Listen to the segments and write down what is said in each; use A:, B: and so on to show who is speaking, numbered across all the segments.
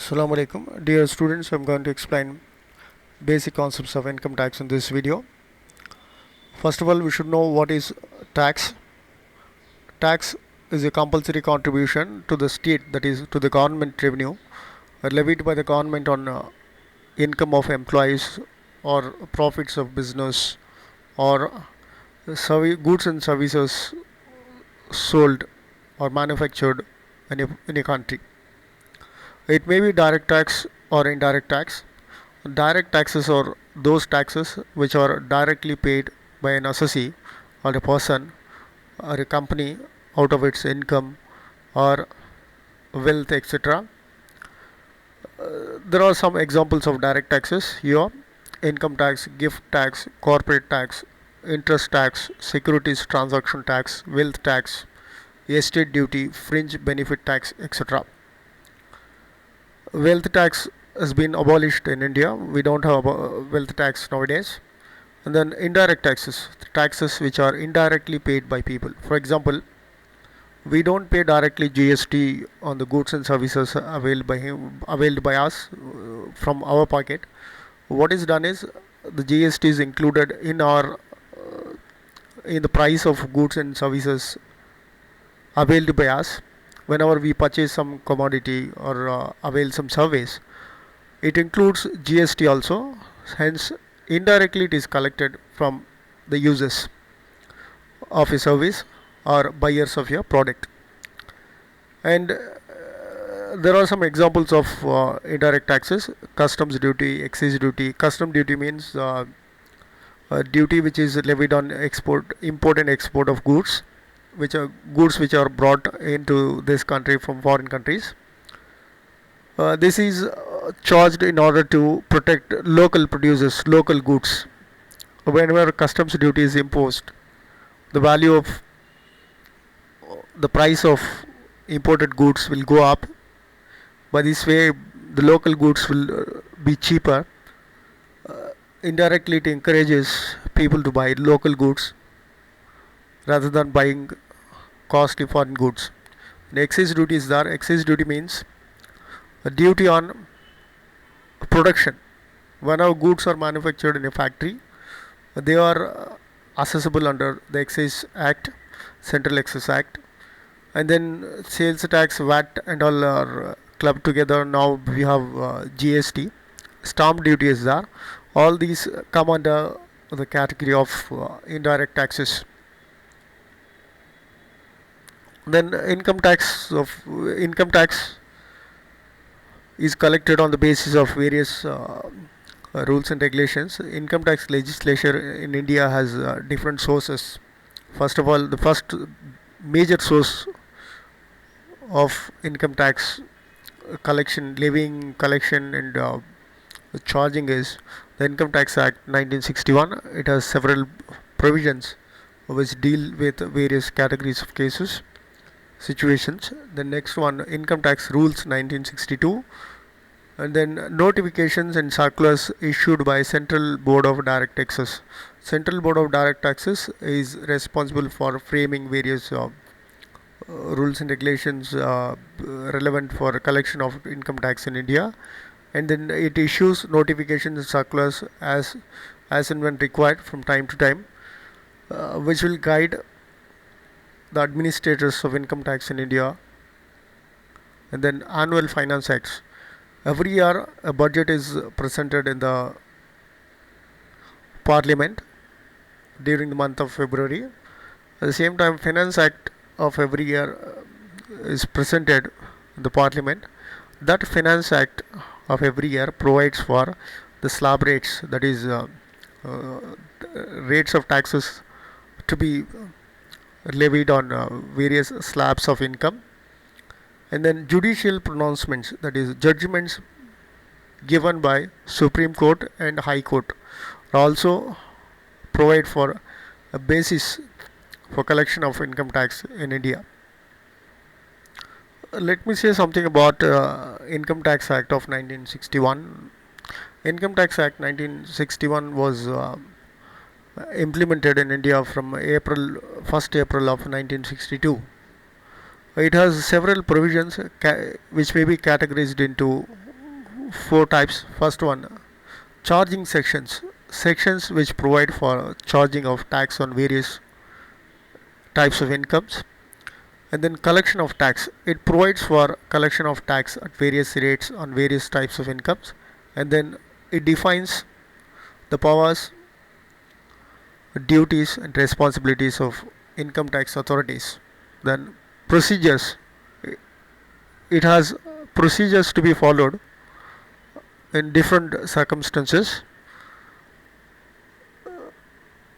A: Assalamu alaikum. Dear students, I'm going to explain basic concepts of income tax in this video. First of all, we should know what is tax. Tax is a compulsory contribution to the state, that is to the government revenue, levied by the government on income of employees or profits of business or goods and services sold or manufactured in a country. It may be direct tax or indirect tax. Direct taxes are those taxes which are directly paid by an assessee or a person or a company out of its income or wealth, etc. There are some examples of direct taxes here: income tax, gift tax, corporate tax, interest tax, securities transaction tax, wealth tax, estate duty, fringe benefit tax, etc. Wealth tax has been abolished in India. We don't have wealth tax nowadays. And then indirect taxes, taxes which are indirectly paid by people. For example, we don't pay directly GST on the goods and services availed by us from our pocket. What is done is the GST is included in the price of goods and services availed by us whenever we purchase some commodity or avail some service. It includes GST also, hence indirectly it is collected from the users of a service or buyers of your product. And there are some examples of indirect taxes: customs duty, excise duty. Custom duty means duty which is levied on import and export of goods, which are brought into this country from foreign countries. This is charged in order to protect local producers, local goods. Whenever customs duty is imposed, the value of the price of imported goods will go up. By this way, the local goods will be cheaper. Indirectly, it encourages people to buy local goods rather than buying costly foreign goods. The excise duty is there. Excise duty means a duty on production. When our goods are manufactured in a factory, they are accessible under the Excise Act, Central Excise Act, and then sales tax, VAT, and all are clubbed together. Now we have GST. Stamp duty is there. All these come under the category of indirect taxes. Then income tax is collected on the basis of various rules and regulations. Income tax legislation in India has different sources. First of all, the first major source of income tax collection, levying, collection, and charging is the Income Tax Act 1961. It has several provisions which deal with various categories of cases, situations. The next one, Income Tax Rules 1962, and then notifications and circulars issued by Central Board of Direct Taxes. Central Board of Direct Taxes is responsible for framing various rules and regulations relevant for collection of income tax in India, and then it issues notifications and circulars as and when required from time to time, which will guide the administrators of income tax in India. And then annual finance acts. Every year a budget is presented in the parliament during the month of February. At the same time, finance act of every year is presented in the parliament. That finance act of every year provides for the slab rates, that is rates of taxes to be levied on various slabs of income. And then judicial pronouncements, that is judgments given by Supreme Court and High Court, also provide for a basis for collection of income tax in India. Let me say something about Income Tax Act of 1961. Income Tax Act 1961 was implemented in India from 1st April of 1962. It has several provisions which may be categorized into four types. First one, charging sections. Sections which provide for charging of tax on various types of incomes. And then collection of tax. It provides for collection of tax at various rates on various types of incomes. And then it defines the powers, duties and responsibilities of income tax authorities. Then procedures. It has procedures to be followed in different circumstances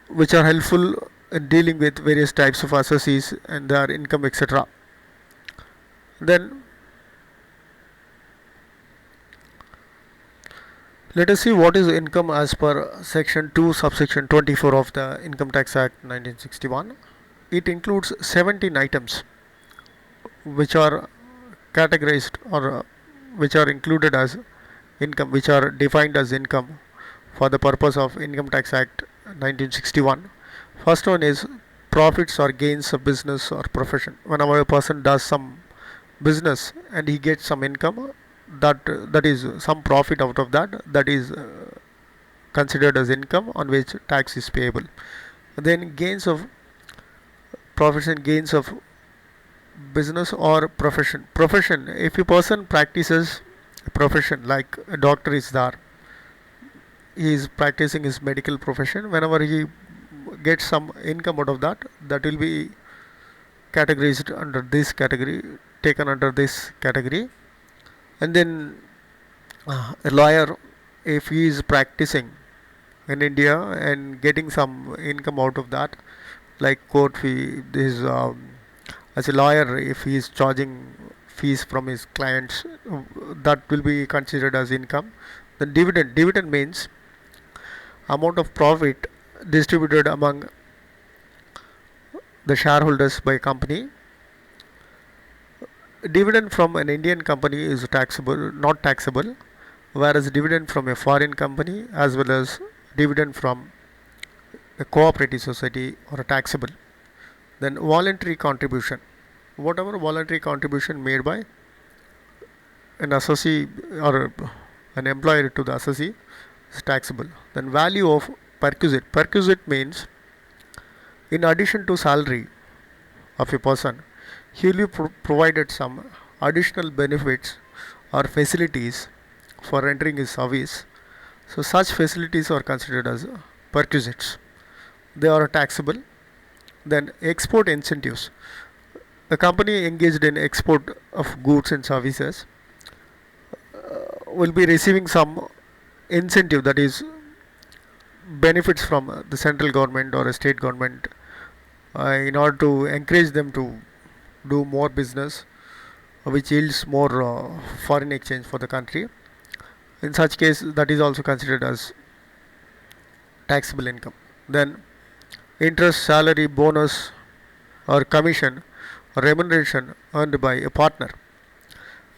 A: which are helpful in dealing with various types of assessees and their income, etc. Then let us see what is income as per section 2 subsection 24 of the Income Tax Act 1961. It includes 17 items which are categorized or which are included as income, which are defined as income for the purpose of Income Tax Act 1961. First one is profits or gains of business or profession. Whenever a person does some business and he gets some income, that is some profit out of that is considered as income on which tax is payable. Then gains of profits and gains of business or profession. If a person practices a profession, like a doctor is there, he is practicing his medical profession. Whenever he gets some income out of that will be categorized under this category, taken under this category. And then a lawyer, if he is practicing in India and getting some income out of that, like court fee, this as a lawyer, if he is charging fees from his clients, that will be considered as income. Then dividend means amount of profit distributed among the shareholders by a company. Dividend from an Indian company is taxable, not taxable, whereas dividend from a foreign company as well as dividend from a cooperative society are taxable. Then voluntary contribution, whatever voluntary contribution made by an associate or an employer to the associate is taxable. Then value of perquisite. Perquisite means in addition to salary of a person, he will be provided some additional benefits or facilities for rendering his service. So such facilities are considered as perquisites. They are taxable. Then export incentives. A company engaged in export of goods and services will be receiving some incentive, that is benefits from the central government or a state government in order to encourage them to do more business which yields more foreign exchange for the country. In such case, that is also considered as taxable income. Then interest, salary, bonus or commission or remuneration earned by a partner.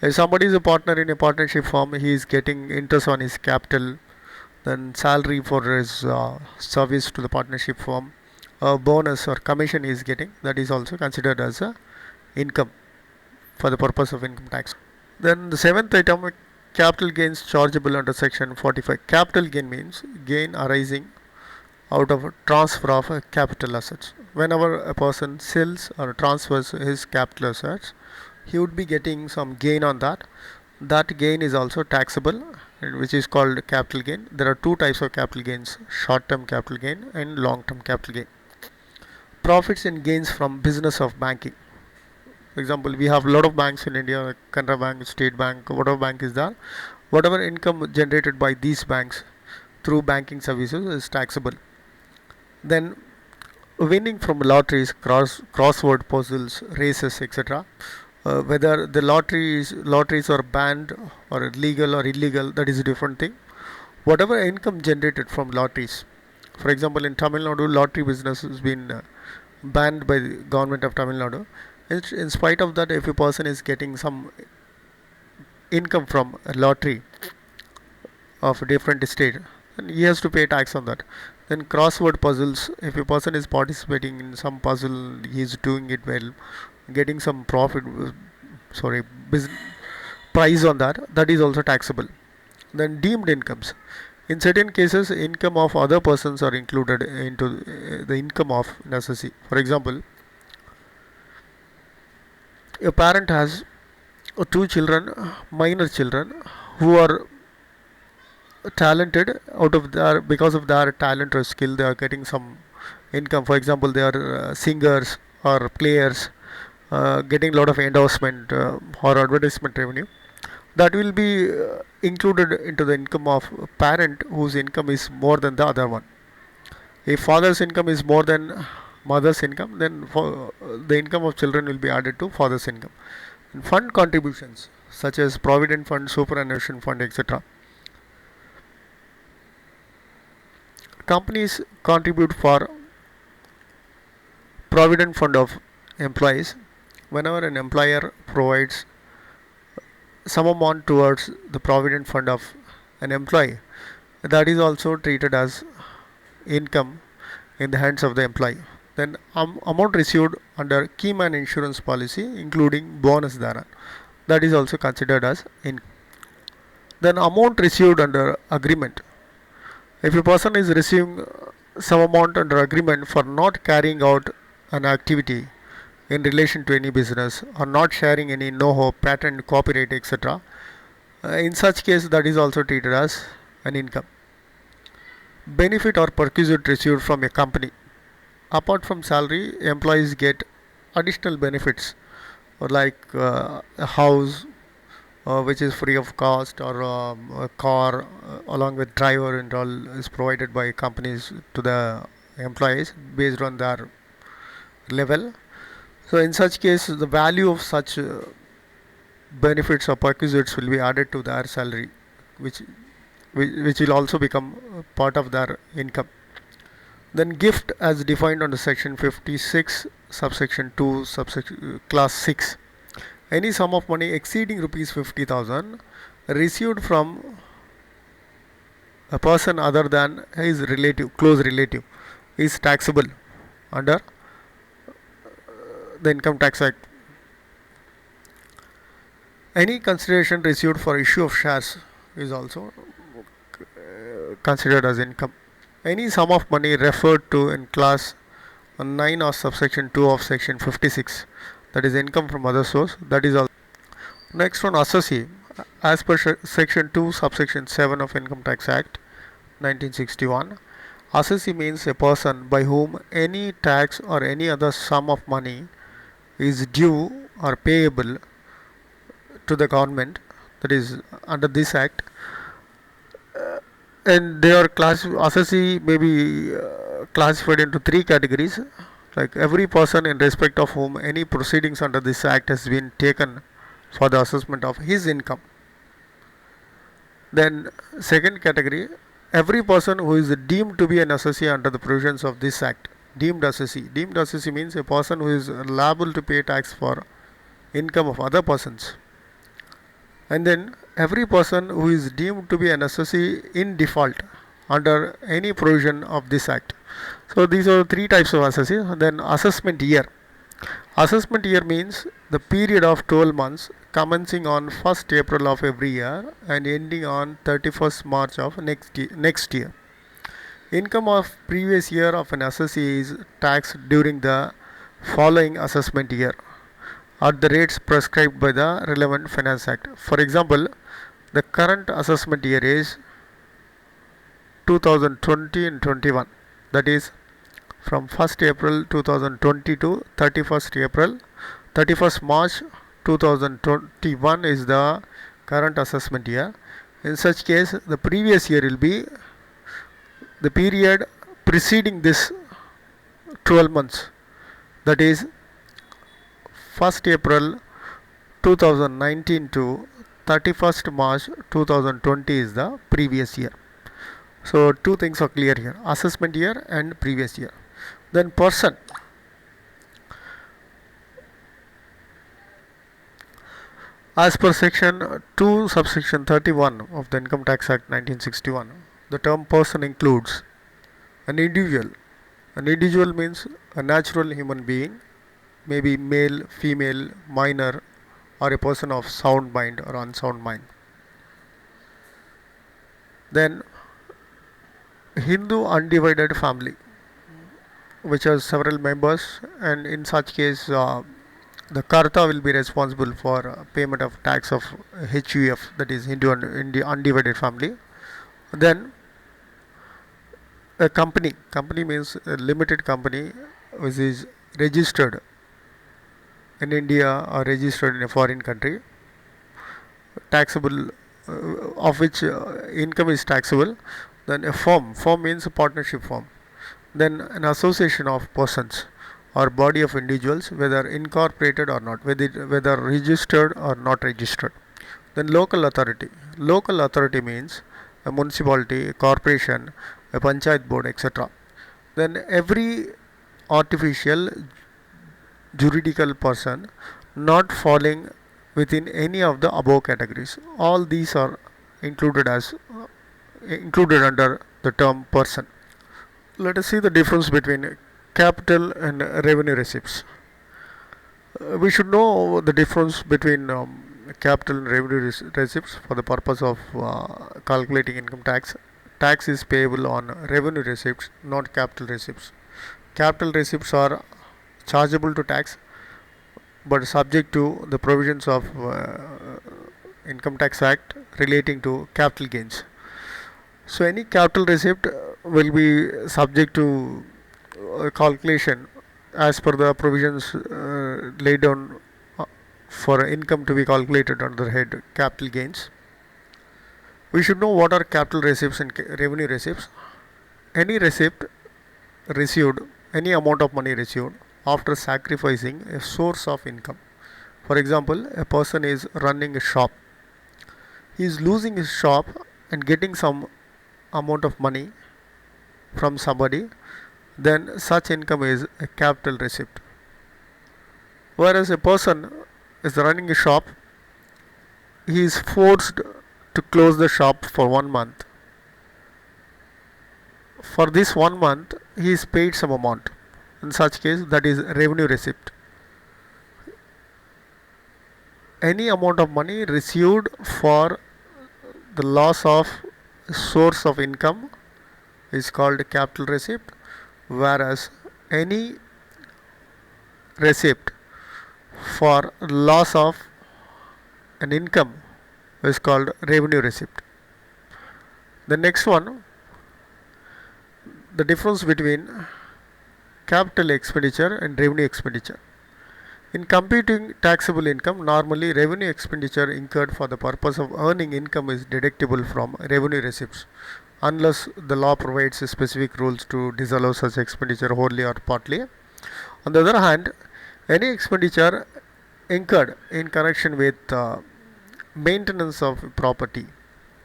A: If somebody is a partner in a partnership firm, he is getting interest on his capital, then salary for his service to the partnership firm, a bonus or commission he is getting, that is also considered as a income for the purpose of income tax. Then the seventh item, capital gains chargeable under section 45. Capital gain means gain arising out of a transfer of capital assets. Whenever a person sells or transfers his capital assets, he would be getting some gain on that. That gain is also taxable, which is called capital gain. There are two types of capital gains: short-term capital gain and long-term capital gain. Profits and gains from business of banking. For example, we have a lot of banks in India, like Canara Bank, State Bank, whatever bank is there. Whatever income generated by these banks through banking services is taxable. Then winning from lotteries, crossword puzzles, races, etc. Whether the lotteries are banned or legal or illegal, that is a different thing. Whatever income generated from lotteries, for example, in Tamil Nadu, lottery business has been banned by the government of Tamil Nadu. In spite of that, if a person is getting some income from a lottery of a different state, then he has to pay tax on that. Then crossword puzzles, if a person is participating in some puzzle, he is doing it well, getting some profit, sorry, price on that, that is also taxable. Then deemed incomes. In certain cases, income of other persons are included into the income of necessity. For example, a parent has two children, minor children, who are talented. Out of their, because of their talent or skill, they are getting some income. For example, they are singers or players, getting a lot of endorsement or advertisement revenue. That will be included into the income of a parent whose income is more than the other one. If father's income is more than mother's income, then the income of children will be added to father's income. And fund contributions such as provident fund, superannuation fund, etc. Companies contribute for provident fund of employees. Whenever an employer provides some amount towards the provident fund of an employee, that is also treated as income in the hands of the employee. Then amount received under key man insurance policy, including bonus thereon, that is also considered as income. Then amount received under agreement. If a person is receiving some amount under agreement for not carrying out an activity in relation to any business or not sharing any know-how, patent, copyright, etc., in such case that is also treated as an income. Benefit or perquisite received from a company. Apart from salary, employees get additional benefits like a house which is free of cost, or a car along with driver and all is provided by companies to the employees based on their level. So in such case, the value of such benefits or perquisites will be added to their salary, which which will also become part of their income. Then gift as defined under section 56 subsection 2 subsection class 6. Any sum of money exceeding rupees 50,000 received from a person other than his relative, close relative, is taxable under the Income Tax Act. Any consideration received for issue of shares is also considered as income. Any sum of money referred to in class 9 or subsection 2 of section 56, that is income from other source, that is also. Next one, assessee. As per section 2 subsection 7 of Income Tax Act 1961, assessee means a person by whom any tax or any other sum of money is due or payable to the government, that is under this act. And they are assessee may be classified into three categories, like every person in respect of whom any proceedings under this act has been taken for the assessment of his income. Then second category, every person who is deemed to be an assessee under the provisions of this act. Deemed assessee. Deemed assessee means a person who is liable to pay tax for income of other persons. And then every person who is deemed to be an assessee in default under any provision of this act. So these are three types of assessee. Then assessment year. Assessment year means the period of 12 months commencing on 1st April of every year and ending on 31st March of next year. Income of previous year of an assessee is taxed during the following assessment year at the rates prescribed by the relevant Finance Act. For example, the current assessment year is 2020 and 21, that is from 1st April 2020 to 31st March 2021 is the current assessment year. In such case, the previous year will be the period preceding this 12 months, that is 1st April 2019 to 31st March 2020 is the previous year. So two things are clear here, assessment year and previous year. Then person. As per section 2 subsection 31 of the Income Tax Act 1961, the term person includes an individual. An individual means a natural human being, maybe male, female, minor, or a person of sound mind or unsound mind. Then Hindu undivided family, which has several members, and in such case, the Karta will be responsible for payment of tax of HUF, that is Hindu undivided family. Then a company means a limited company which is registered in India or registered in a foreign country, taxable, of which income is taxable. Then a firm means a partnership firm. Then an association of persons or body of individuals, whether incorporated or not, whether registered or not registered. Then local authority means a municipality, a corporation, a panchayat board, etc. Then every artificial juridical person not falling within any of the above categories. All these are included under the term person. Let us see the difference between capital and revenue receipts. We should know the difference between capital and revenue receipts for the purpose of calculating income tax. Tax is payable on revenue receipts, not capital receipts. Capital receipts are chargeable to tax but subject to the provisions of Income Tax Act relating to capital gains. So any capital receipt will be subject to calculation as per the provisions laid down for income to be calculated under the head capital gains. We should know what are capital receipts and revenue receipts. Any receipt received, any amount of money received after sacrificing a source of income. For example, a person is running a shop. He is losing his shop and getting some amount of money from somebody, then such income is a capital receipt. Whereas a person is running a shop, he is forced to close the shop for 1 month. For this 1 month, he is paid some amount. In such case, that is revenue receipt. Any amount of money received for the loss of source of income is called capital receipt, whereas any receipt for loss of an income is called revenue receipt. The next one, the difference between capital expenditure and revenue expenditure. In computing taxable income, normally revenue expenditure incurred for the purpose of earning income is deductible from revenue receipts, unless the law provides specific rules to disallow such expenditure wholly or partly. On the other hand, any expenditure incurred in connection with maintenance of property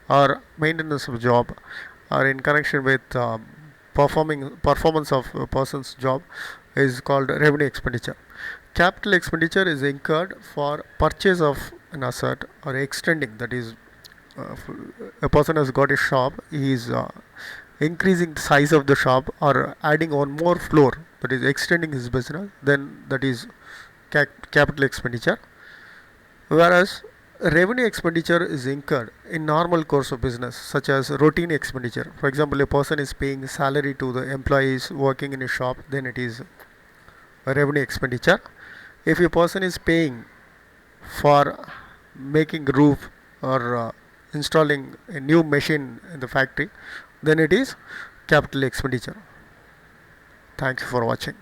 A: or maintenance of job or in connection with performance of a person's job is called revenue expenditure. Capital expenditure is incurred for purchase of an asset or extending, that is, a person has got a shop, he is increasing the size of the shop or adding one more floor, that is extending his business, then that is capital expenditure. Whereas revenue expenditure is incurred in normal course of business, such as routine expenditure. For example, a person is paying salary to the employees working in a shop, then it is a revenue expenditure. If a person is paying for making roof or installing a new machine in the factory, then it is capital expenditure. Thank you for watching.